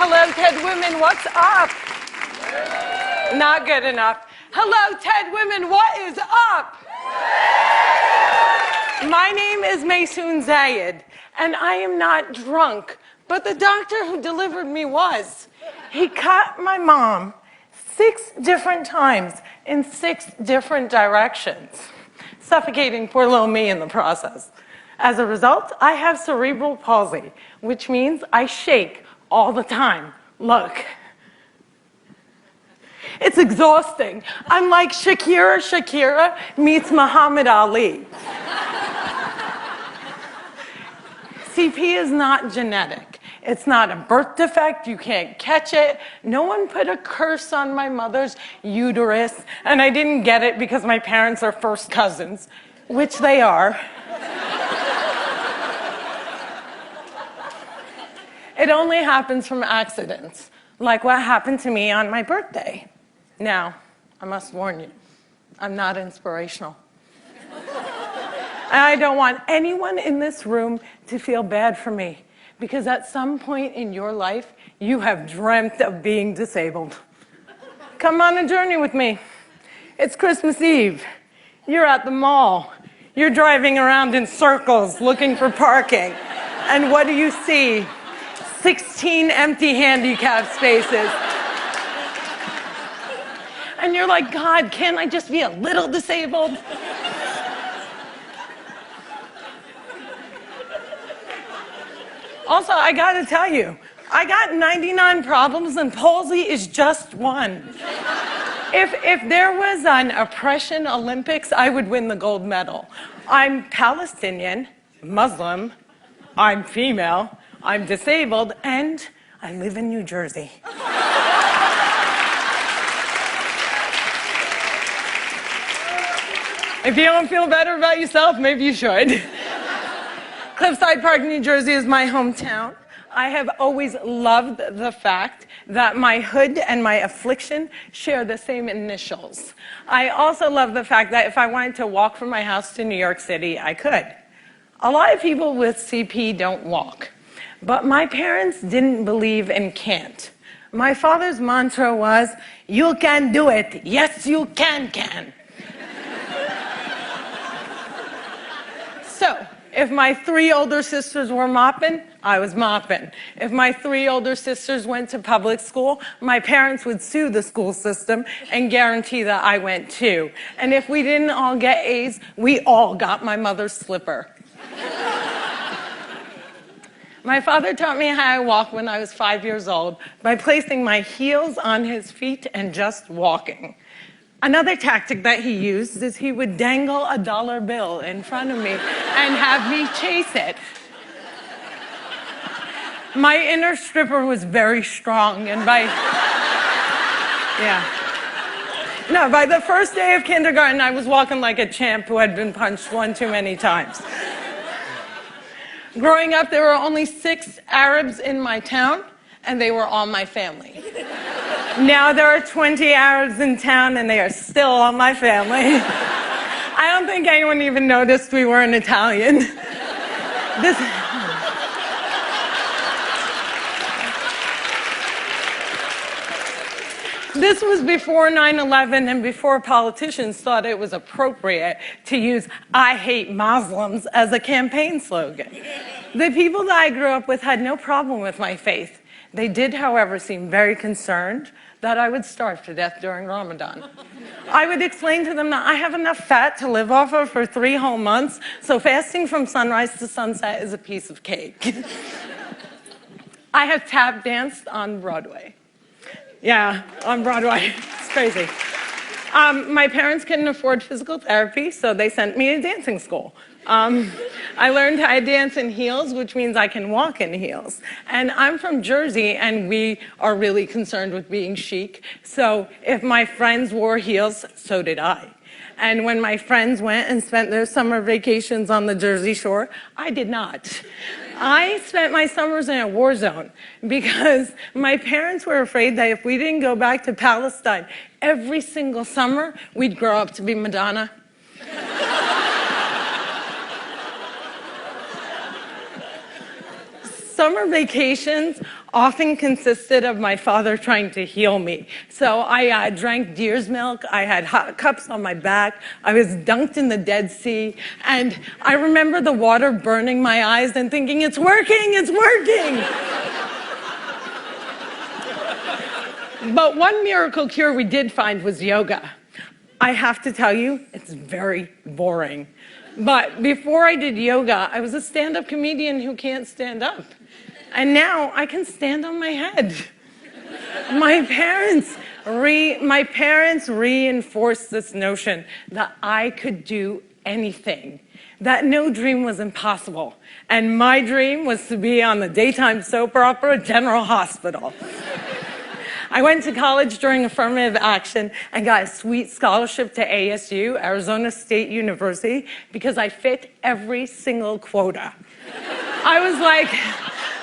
Hello, TED Women, what's up? Not good enough. Hello, TED Women, what is up? My name is Maysoon Zayed, and I am not drunk, but the doctor who delivered me was. He cut my mom 6 different times in 6 different directions, suffocating poor little me in the process. As a result, I have cerebral palsy, which means I shake all the time. Look. It's exhausting. I'm like Shakira meets Muhammad Ali. CP is not genetic. It's not a birth defect. You can't catch it. No one put a curse on my mother's uterus, and I didn't get it because my parents are first cousins, which they are. It only happens from accidents, like what happened to me on my birthday. Now, I must warn you, I'm not inspirational. And I don't want anyone in this room to feel bad for me, because at some point in your life, you have dreamt of being disabled. Come on a journey with me. It's Christmas Eve. You're at the mall. You're driving around in circles looking for parking. And what do you see? 16 empty handicap spaces. And you're like, God, can't I just be a little disabled? Also, I gotta tell you, I got 99 problems and palsy is just one. If there was an oppression Olympics, I would win the gold medal. I'm Palestinian, Muslim, I'm female, I'm disabled, and I live in New Jersey. If you don't feel better about yourself, maybe you should. Cliffside Park, New Jersey is my hometown. I have always loved the fact that my hood and my affliction share the same initials. I also love the fact that if I wanted to walk from my house to New York City, I could. A lot of people with CP don't walk. But my parents didn't believe in can't. My father's mantra was, you can do it. Yes, you can. So, if my 3 older sisters were mopping, I was mopping. If my 3 older sisters went to public school, my parents would sue the school system and guarantee that I went too. And if we didn't all get A's, we all got my mother's slipper. My father taught me how to walk when I was 5 years old by placing my heels on his feet and just walking. Another tactic that he used is he would dangle a dollar bill in front of me and have me chase it. My inner stripper was very strong, and by the first day of kindergarten, I was walking like a champ who had been punched one too many times. Growing up, there were only 6 Arabs in my town, and they were all my family. Now there are 20 Arabs in town, and they are still all my family. I don't think anyone even noticed we weren't Italian. This was before 9/11 and before politicians thought it was appropriate to use "I hate Muslims" as a campaign slogan. The people that I grew up with had no problem with my faith. They did, however, seem very concerned that I would starve to death during Ramadan. I would explain to them that I have enough fat to live off of for 3 whole months, so fasting from sunrise to sunset is a piece of cake. I have tap danced on Broadway. Yeah, on Broadway. It's crazy. My parents couldn't afford physical therapy, so they sent me to dancing school. I learned how to dance in heels, which means I can walk in heels. And I'm from Jersey, and we are really concerned with being chic. So if my friends wore heels, so did I. And when my friends went and spent their summer vacations on the Jersey Shore, I did not. I spent my summers in a war zone because my parents were afraid that if we didn't go back to Palestine every single summer, we'd grow up to be Madonna. Summer vacations often consisted of my father trying to heal me. So I drank deer's milk, I had hot cups on my back, I was dunked in the Dead Sea, and I remember the water burning my eyes and thinking, it's working, it's working! But one miracle cure we did find was yoga. I have to tell you, it's very boring. But before I did yoga, I was a stand-up comedian who can't stand up. And now I can stand on my head. My parents reinforced this notion that I could do anything, that no dream was impossible. And my dream was to be on the daytime soap opera General Hospital. I went to college during affirmative action and got a sweet scholarship to ASU, Arizona State University, because I fit every single quota. I was like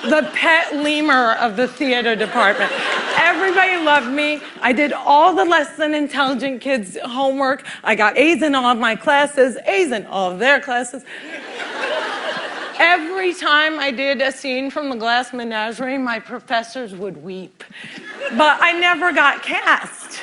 the pet lemur of the theater department. Everybody loved me. I did all the less than intelligent kids' homework. I got A's in all of my classes, A's in all of their classes. Every time I did a scene from The Glass Menagerie, my professors would weep. But I never got cast.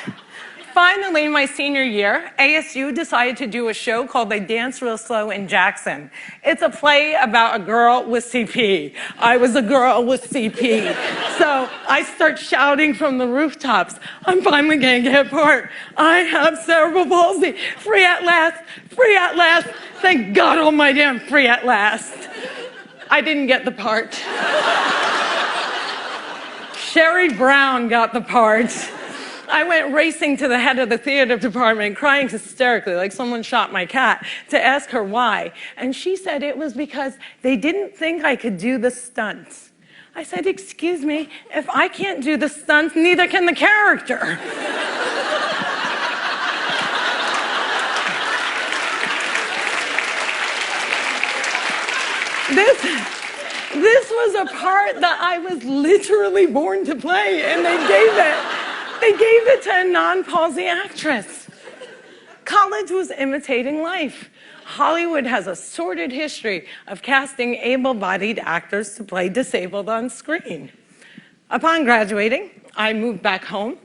Finally, my senior year, ASU decided to do a show called They Dance Real Slow in Jackson. It's a play about a girl with CP. I was a girl with CP. So I start shouting from the rooftops, I'm finally gonna get a part. I have cerebral palsy. Free at last, free at last. Thank God almighty I'm free at last. I didn't get the part. Sherry Brown got the part. I went racing to the head of the theater department, crying hysterically like someone shot my cat, to ask her why. And she said it was because they didn't think I could do the stunts. I said, excuse me, if I can't do the stunts, neither can the character. This was a part that I was literally born to play, and they gave it to a non-palsy actress. College was imitating life. Hollywood has a sordid history of casting able-bodied actors to play disabled on screen. Upon graduating, I moved back home,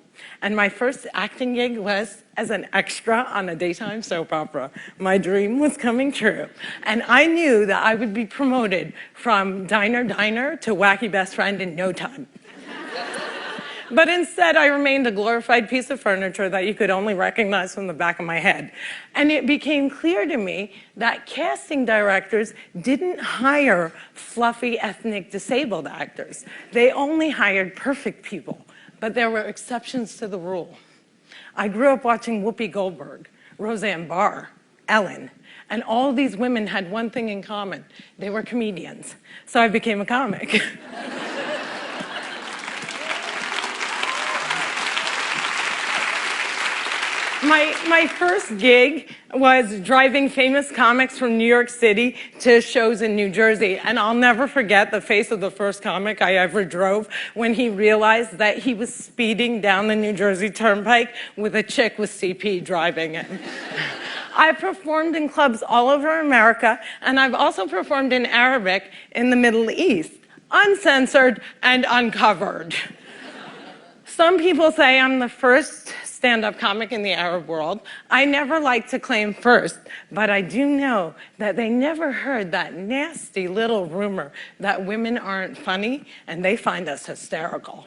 and my first acting gig was as an extra on a daytime soap opera. My dream was coming true. And I knew that I would be promoted from diner to wacky best friend in no time. But instead, I remained a glorified piece of furniture that you could only recognize from the back of my head. And it became clear to me that casting directors didn't hire fluffy ethnic disabled actors. They only hired perfect people. But there were exceptions to the rule. I grew up watching Whoopi Goldberg, Roseanne Barr, Ellen, and all these women had one thing in common. They were comedians. So I became a comic. My first gig was driving famous comics from New York City to shows in New Jersey. And I'll never forget the face of the first comic I ever drove when he realized that he was speeding down the New Jersey Turnpike with a chick with CP driving it. I performed in clubs all over America, and I've also performed in Arabic in the Middle East, uncensored and uncovered. Some people say I'm the first stand-up comic in the Arab world. I never like to claim first, but I do know that they never heard that nasty little rumor that women aren't funny and they find us hysterical.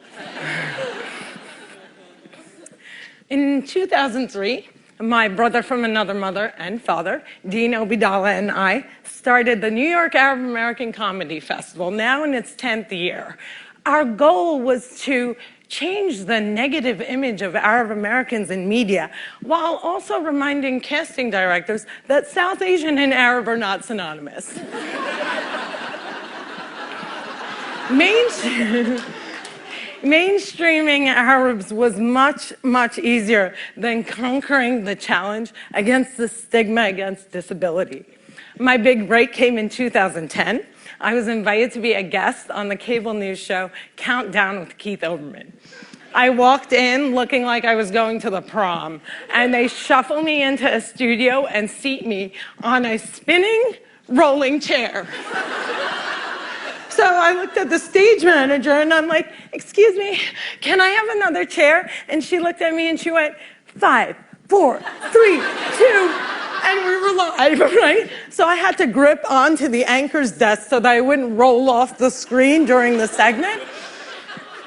In 2003, my brother from another mother and father, Dean Obidala, and I started the New York Arab American Comedy Festival, now in its 10th year. Our goal was to change the negative image of Arab Americans in media, while also reminding casting directors that South Asian and Arab are not synonymous. Mainstreaming Arabs was much, much easier than conquering the challenge against the stigma against disability. My big break came in 2010. I was invited to be a guest on the cable news show Countdown with Keith Olbermann. I walked in looking like I was going to the prom, and they shuffle me into a studio and seat me on a spinning rolling chair. So I looked at the stage manager and I'm like, excuse me, can I have another chair? And she looked at me and she went, 5, 4, 3, 2, and we were live, right? So I had to grip onto the anchor's desk so that I wouldn't roll off the screen during the segment.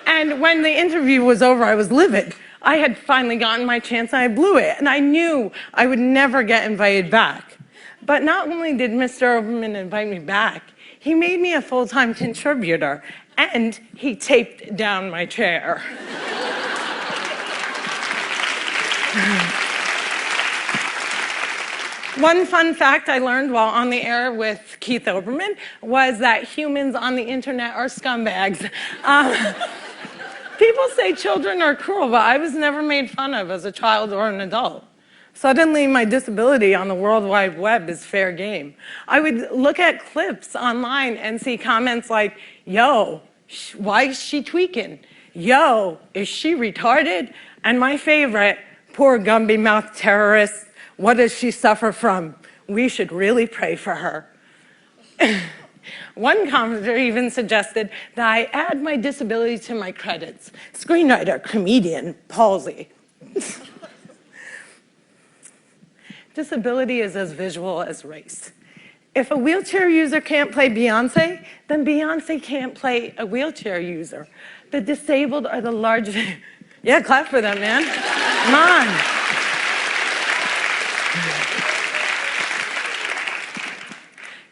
And when the interview was over, I was livid. I had finally gotten my chance and I blew it. And I knew I would never get invited back. But not only did Mr. Oberman invite me back, he made me a full-time contributor and he taped down my chair. One fun fact I learned while on the air with Keith Olbermann was that humans on the internet are scumbags. People say children are cruel, but I was never made fun of as a child or an adult. Suddenly, my disability on the World Wide Web is fair game. I would look at clips online and see comments like, yo, why is she tweaking? Yo, is she retarded? And my favorite, poor Gumby-mouthed terrorist, what does she suffer from? We should really pray for her. One commenter even suggested that I add my disability to my credits. Screenwriter, comedian, palsy. Disability is as visual as race. If a wheelchair user can't play Beyonce, then Beyonce can't play a wheelchair user. The disabled are the largest... Yeah, clap for them, man. Come on.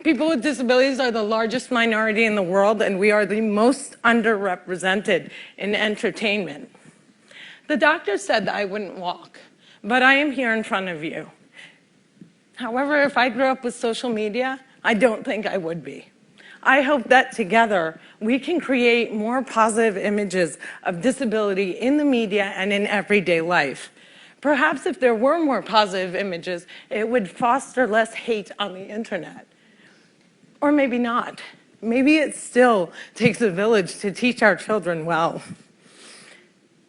People with disabilities are the largest minority in the world, and we are the most underrepresented in entertainment. The doctor said that I wouldn't walk, but I am here in front of you. However, if I grew up with social media, I don't think I would be. I hope that together we can create more positive images of disability in the media and in everyday life. Perhaps if there were more positive images, it would foster less hate on the internet. Or maybe not. Maybe it still takes a village to teach our children well.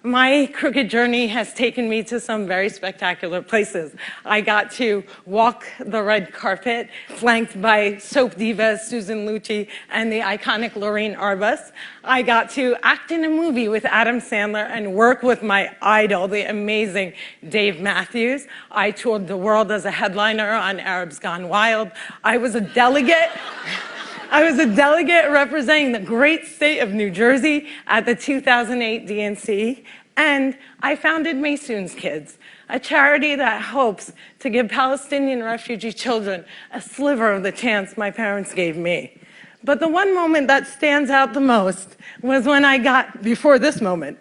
My crooked journey has taken me to some very spectacular places. I got to walk the red carpet, flanked by soap diva Susan Lucci and the iconic Lorraine Arbus. I got to act in a movie with Adam Sandler and work with my idol, the amazing Dave Matthews. I toured the world as a headliner on Arabs Gone Wild. I was a delegate representing the great state of New Jersey at the 2008 DNC, and I founded Maysoon's Kids, a charity that hopes to give Palestinian refugee children a sliver of the chance my parents gave me. But the one moment that stands out the most was when I got, before this moment,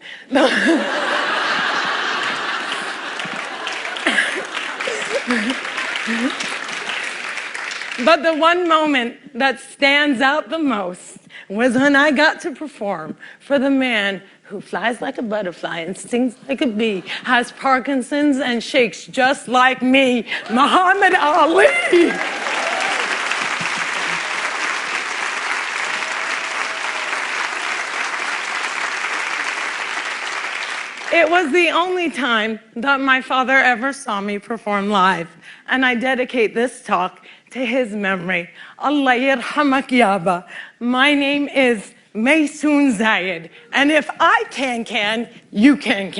but the one moment that stands out the most was when I got to perform for the man who flies like a butterfly and stings like a bee, has Parkinson's and shakes just like me, Muhammad Ali. It was the only time that my father ever saw me perform live, and I dedicate this talk to his memory. Allah yarhamak yaba. My name is Maysoon Zayed, and if I can, you can.